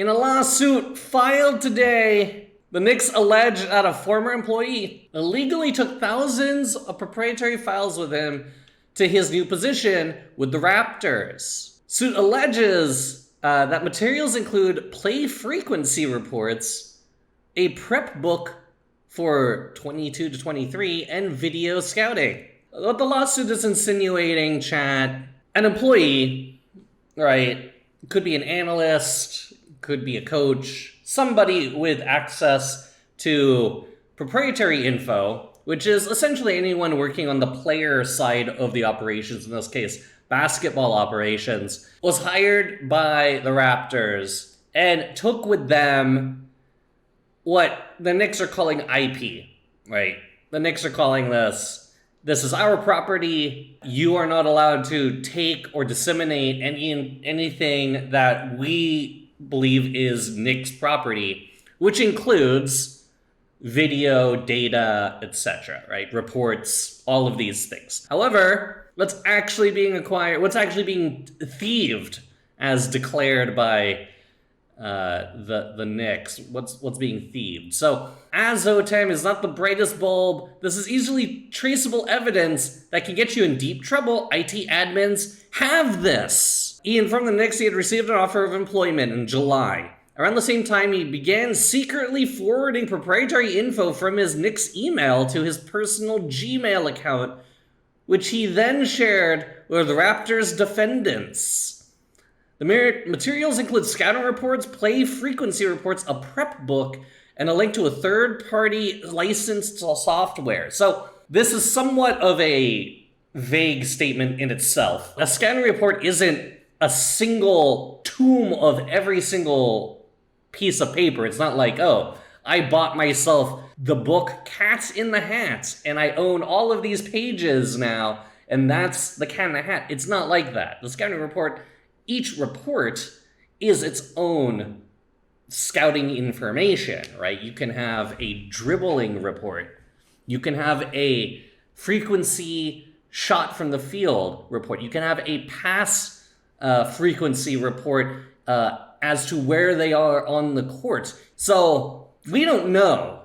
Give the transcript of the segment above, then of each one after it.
In a lawsuit filed today, the Knicks allege that a former employee illegally took thousands of proprietary files with him to his new position with the Raptors. Suit alleges that materials include play frequency reports, a prep book for 22 to 23, and video scouting. What the lawsuit is insinuating, chat, an employee, right, could be an analyst, could be a coach, somebody with access to proprietary info, which is essentially anyone working on the player side of the operations, in this case, basketball operations, was hired by the Raptors and took with them what the Knicks are calling IP, right? The Knicks are calling this is our property. You are not allowed to take or disseminate anything that we believe is Knicks property, which includes video, data, etc., right? Reports, all of these things. However, what's actually being thieved, as declared by the Knicks, what's being thieved. So, as OTAM is not the brightest bulb, this is easily traceable evidence that can get you in deep trouble. IT admins have this. He informed the Knicks he had received an offer of employment in July. Around the same time, he began secretly forwarding proprietary info from his Knicks email to his personal Gmail account, which he then shared with the Raptors defendants. The materials include scouting reports, play frequency reports, a prep book, and a link to a third-party licensed software. So this is somewhat of a vague statement in itself. A scouting report isn't a single tome of every single piece of paper. It's not like, oh, I bought myself the book Cat in the Hat, and I own all of these pages now, and that's the Cat in the Hat. It's not like that. The scouting report, each report is its own scouting information, right? You can have a dribbling report. You can have a frequency shot from the field report. You can have a pass frequency report as to where they are on the court. So we don't know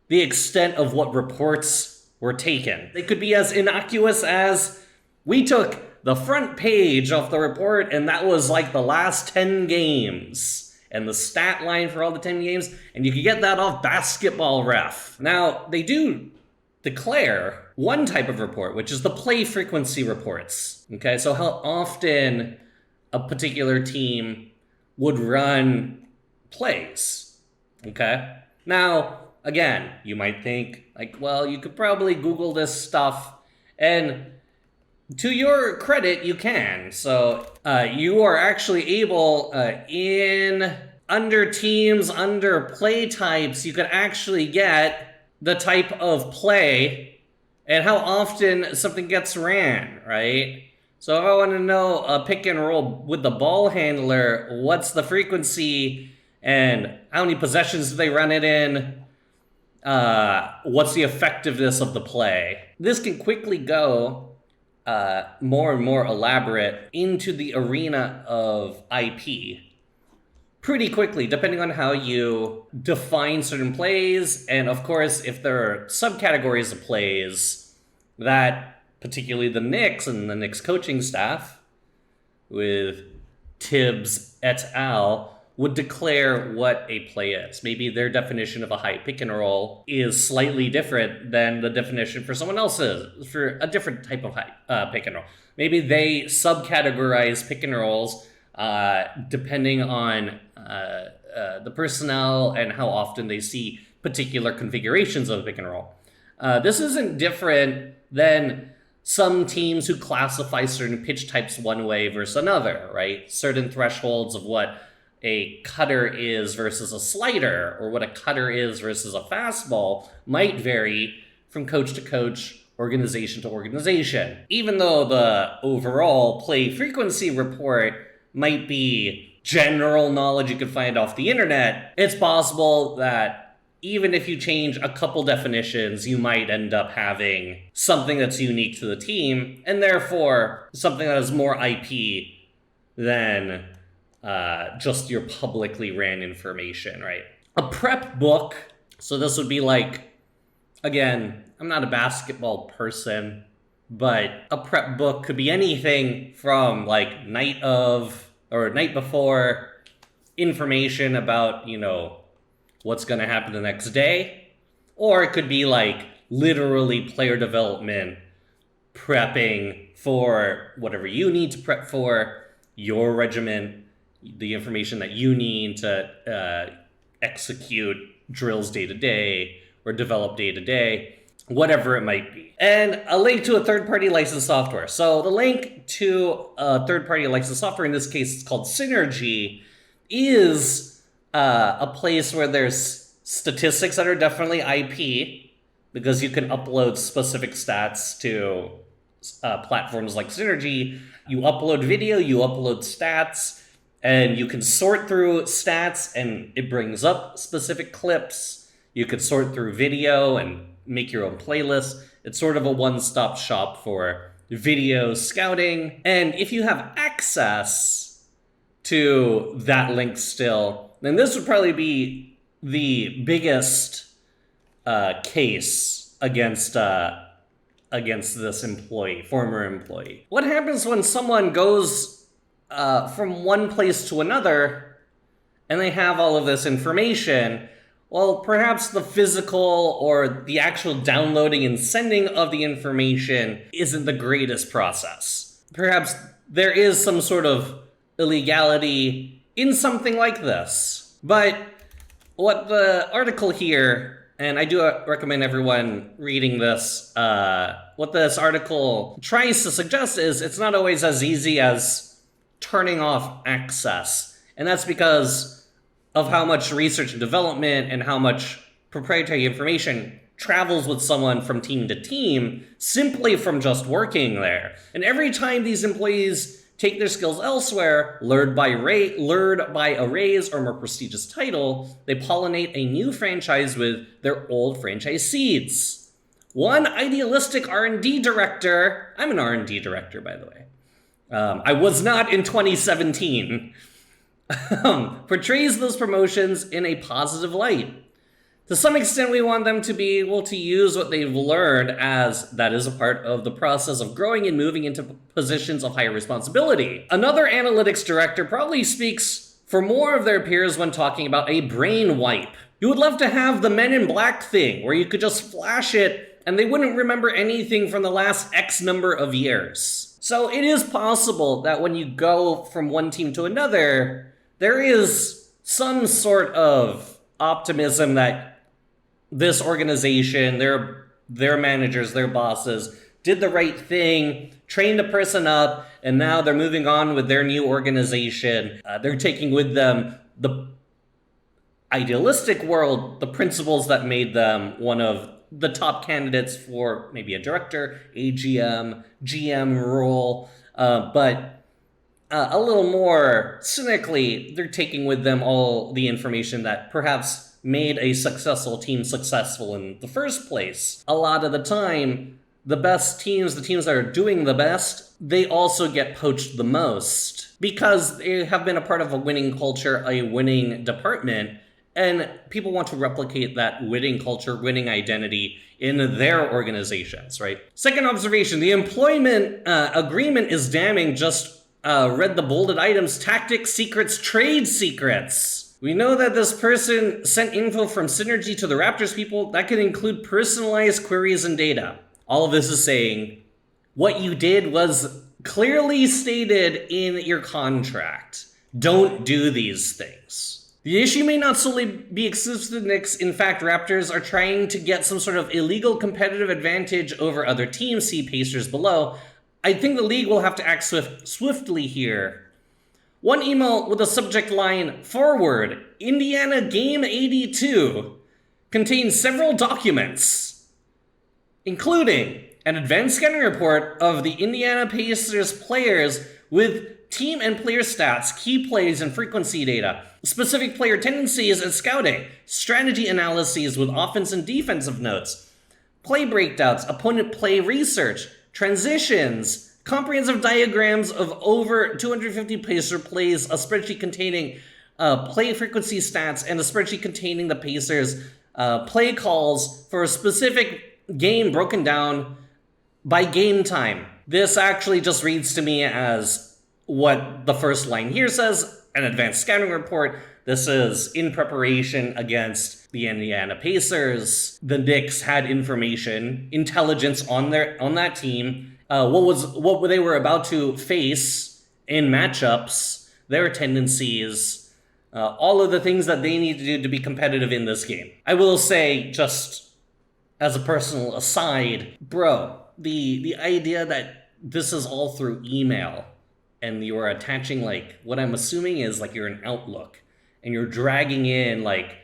the extent of what reports were taken. They could be as innocuous as, we took the front page of the report and that was like the last 10 games and the stat line for all the 10 games, and you could get that off Basketball Ref. Now, they do declare one type of report, which is the play frequency reports. Okay, so how often a particular team would run plays. Okay, now, again, you might think, like, well, you could probably Google this stuff, and to your credit, you can. So you are actually able, under teams, under play types, you could actually get the type of play and how often something gets ran, right? So if I want to know a pick and roll with the ball handler, what's the frequency and how many possessions do they run it in? What's the effectiveness of the play? This can quickly go more and more elaborate into the arena of IP pretty quickly, depending on how you define certain plays. And of course, if there are subcategories of plays that particularly the Knicks and the Knicks coaching staff with Tibbs et al. Would declare what a play is. Maybe their definition of a high pick and roll is slightly different than the definition for someone else's, for a different type of high pick and roll. Maybe they subcategorize pick and rolls depending on the personnel and how often they see particular configurations of a pick and roll. This isn't different than some teams who classify certain pitch types one way versus another, right? Certain thresholds of what a cutter is versus a slider, or what a cutter is versus a fastball, might vary from coach to coach, organization to organization. Even though the overall play frequency report might be general knowledge you could find off the internet, it's possible that even if you change a couple definitions, you might end up having something that's unique to the team, and therefore something that has more IP than just your publicly ran information, right? A prep book, so this would be like, again, I'm not a basketball person, but a prep book could be anything from like night of or night before information about, what's going to happen the next day, or it could be like literally player development, prepping for whatever you need to prep for, your regiment, the information that you need to execute drills day to day or develop day to day, whatever it might be. And a link to a third-party licensed software. So the link to a third-party licensed software, in this case it's called Synergy, is a place where there's statistics that are definitely IP, because you can upload specific stats to platforms like Synergy. You upload video, you upload stats, and you can sort through stats and it brings up specific clips. You could sort through video and make your own playlist. It's sort of a one-stop shop for video scouting. And if you have access to that link still, then this would probably be the biggest case against this former employee. What happens when someone goes from one place to another and they have all of this information? Well, perhaps the physical or the actual downloading and sending of the information isn't the greatest process. Perhaps there is some sort of illegality in something like this. But what the article here, and I do recommend everyone reading this, what this article tries to suggest is it's not always as easy as turning off access. And that's because of how much research and development and how much proprietary information travels with someone from team to team simply from just working there. And every time these employees take their skills elsewhere, lured by a raise or more prestigious title, they pollinate a new franchise with their old franchise seeds. One idealistic R&D director, I'm an R&D director, by the way. I was not in 2017. Portrays those promotions in a positive light. To some extent, we want them to be able to use what they've learned, as that is a part of the process of growing and moving into positions of higher responsibility. Another analytics director probably speaks for more of their peers when talking about a brain wipe. You would love to have the Men in Black thing, where you could just flash it and they wouldn't remember anything from the last X number of years. So it is possible that when you go from one team to another, there is some sort of optimism that this organization, their managers, their bosses, did the right thing, trained a person up, and now they're moving on with their new organization. They're taking with them the idealistic world, the principles that made them one of the top candidates for maybe a director, AGM, GM role, but a little more cynically, they're taking with them all the information that perhaps made a successful team successful in the first place. A lot of the time, the best teams, the teams that are doing the best, they also get poached the most because they have been a part of a winning culture, a winning department, and people want to replicate that winning culture, winning identity in their organizations, right? Second observation, the employment agreement is damning. Just read the bolded items: tactics, secrets, trade secrets. We know that this person sent info from Synergy to the Raptors people. That could include personalized queries and data. All of this is saying what you did was clearly stated in your contract. Don't do these things. The issue may not solely be exclusive to the Knicks. In fact, Raptors are trying to get some sort of illegal competitive advantage over other teams. See Pacers below. I think the league will have to act swiftly here. One email with the subject line, "Forward, Indiana Game 82," contains several documents, including an advanced scouting report of the Indiana Pacers players with team and player stats, key plays and frequency data, specific player tendencies and scouting, strategy analyses with offense and defensive notes, play breakdowns, opponent play research, transitions, comprehensive diagrams of over 250 Pacer plays, a spreadsheet containing play frequency stats, and a spreadsheet containing the Pacers' play calls for a specific game broken down by game time. This actually just reads to me as what the first line here says, an advanced scouting report. This is in preparation against the Indiana Pacers. The Knicks had intelligence on that team, what they were about to face in matchups, their tendencies, all of the things that they need to do to be competitive in this game. I will say, just as a personal aside, bro, the idea that this is all through email and you're attaching, like, what I'm assuming is, like, you're an Outlook and you're dragging in, like,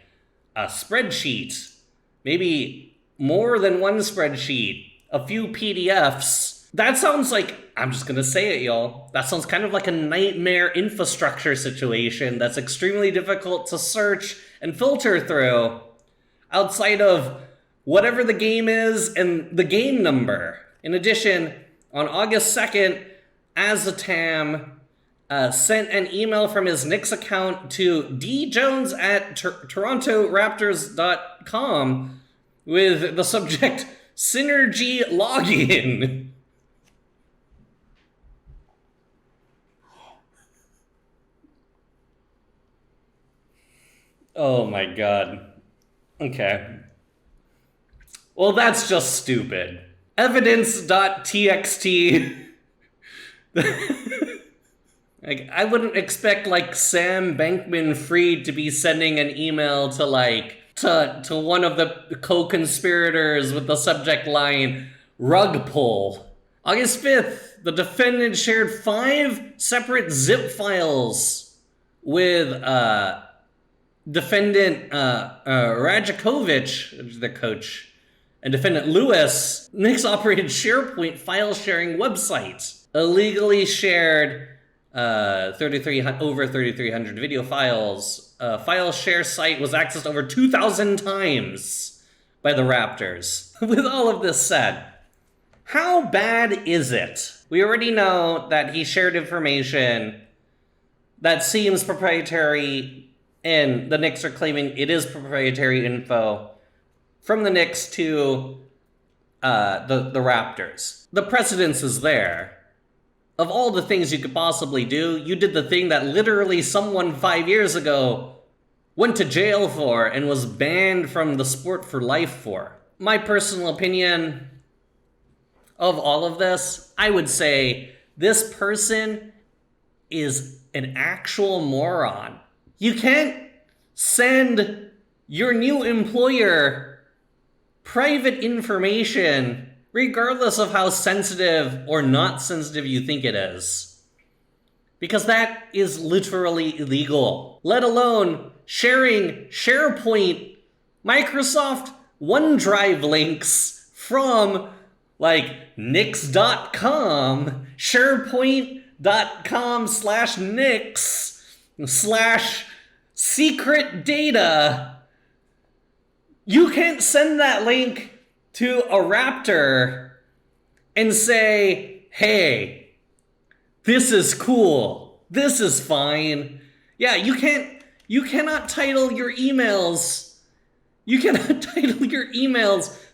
a spreadsheet, maybe more than one spreadsheet, a few PDFs. That sounds like, I'm just gonna say it, y'all, that sounds kind of like a nightmare infrastructure situation that's extremely difficult to search and filter through outside of whatever the game is and the game number. In addition, on August 2nd, Azatam sent an email from his Knicks account to djones at torontoraptors.com with the subject, Synergy Login. Oh my god. Okay. Well, that's just stupid. Evidence.txt. Like, I wouldn't expect, like, Sam Bankman-Fried to be sending an email to, like, to one of the co-conspirators with the subject line, rug pull. August 5th, the defendant shared 5 separate zip files with defendant Rajakovic, the coach, and defendant Lewis. Knicks operated SharePoint file sharing website. Illegally shared over 3,300 video files. File share site was accessed over 2,000 times by the Raptors. With all of this said, how bad is it? We already know that he shared information that seems proprietary, and the Knicks are claiming it is proprietary info from the Knicks to the Raptors. The precedence is there. Of all the things you could possibly do, you did the thing that literally someone 5 years ago went to jail for and was banned from the sport for life for. My personal opinion of all of this, I would say this person is an actual moron. You can't send your new employer private information regardless of how sensitive or not sensitive you think it is. Because that is literally illegal. Let alone sharing SharePoint, Microsoft OneDrive links from, like, Knicks.com, SharePoint.com/Knicks/secret data. You can't send that link to a Raptor and say, hey, this is cool, this is fine. Yeah, you cannot title your emails,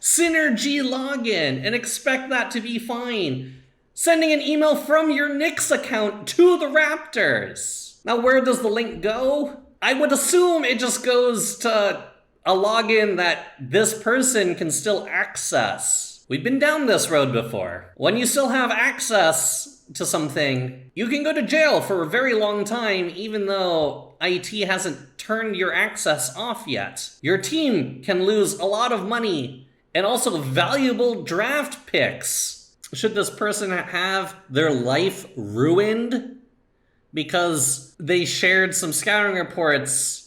Synergy Login and expect that to be fine. Sending an email from your Knicks account to the Raptors. Now, where does the link go? I would assume it just goes to a login that this person can still access. We've been down this road before. When you still have access to something, you can go to jail for a very long time, even though IT hasn't turned your access off yet. Your team can lose a lot of money and also valuable draft picks. Should this person have their life ruined because they shared some scouting reports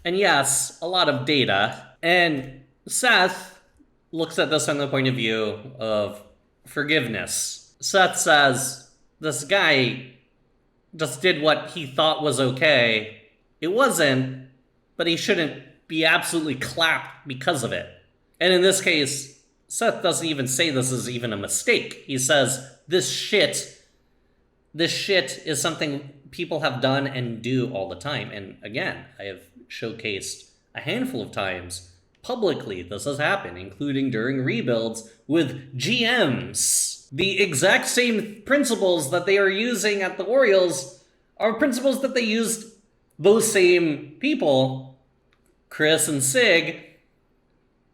and, yes, a lot of data? And Seth looks at this from the point of view of forgiveness. Seth says, this guy just did what he thought was okay. It wasn't, but he shouldn't be absolutely clapped because of it. And in this case, Seth doesn't even say this is even a mistake. He says, this shit This shit is something people have done and do all the time. And again, I have showcased a handful of times publicly this has happened, including during rebuilds with GMs. The exact same principles that they are using at the Orioles are principles that they used those same people, Chris and Sig,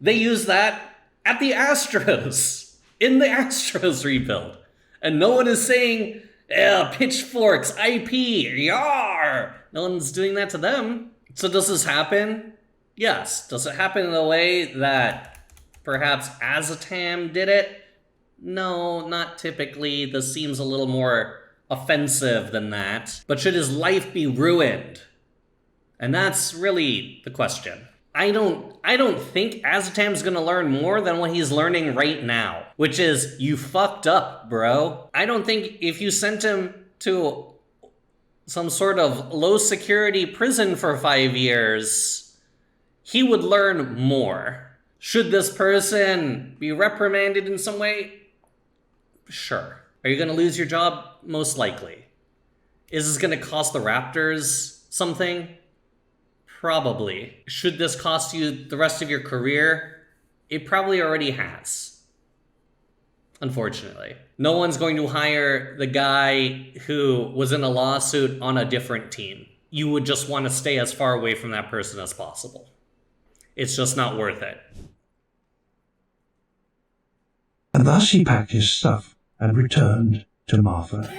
they use that at the Astros, in the Astros rebuild. And no one is saying, pitchforks, IP, yar! No one's doing that to them. So does this happen? Yes. Does it happen in a way that perhaps Azotam did it? No, not typically. This seems a little more offensive than that. But should his life be ruined? And that's really the question. I don't think Azotam's gonna learn more than what he's learning right now, which is, you fucked up, bro. I don't think if you sent him to some sort of low security prison for 5 years, he would learn more. Should this person be reprimanded in some way? Sure. Are you gonna lose your job? Most likely. Is this gonna cost the Raptors something? Probably. Should this cost you the rest of your career? It probably already has. Unfortunately. No one's going to hire the guy who was in a lawsuit on a different team. You would just want to stay as far away from that person as possible. It's just not worth it. And thus he packed his stuff and returned to Martha.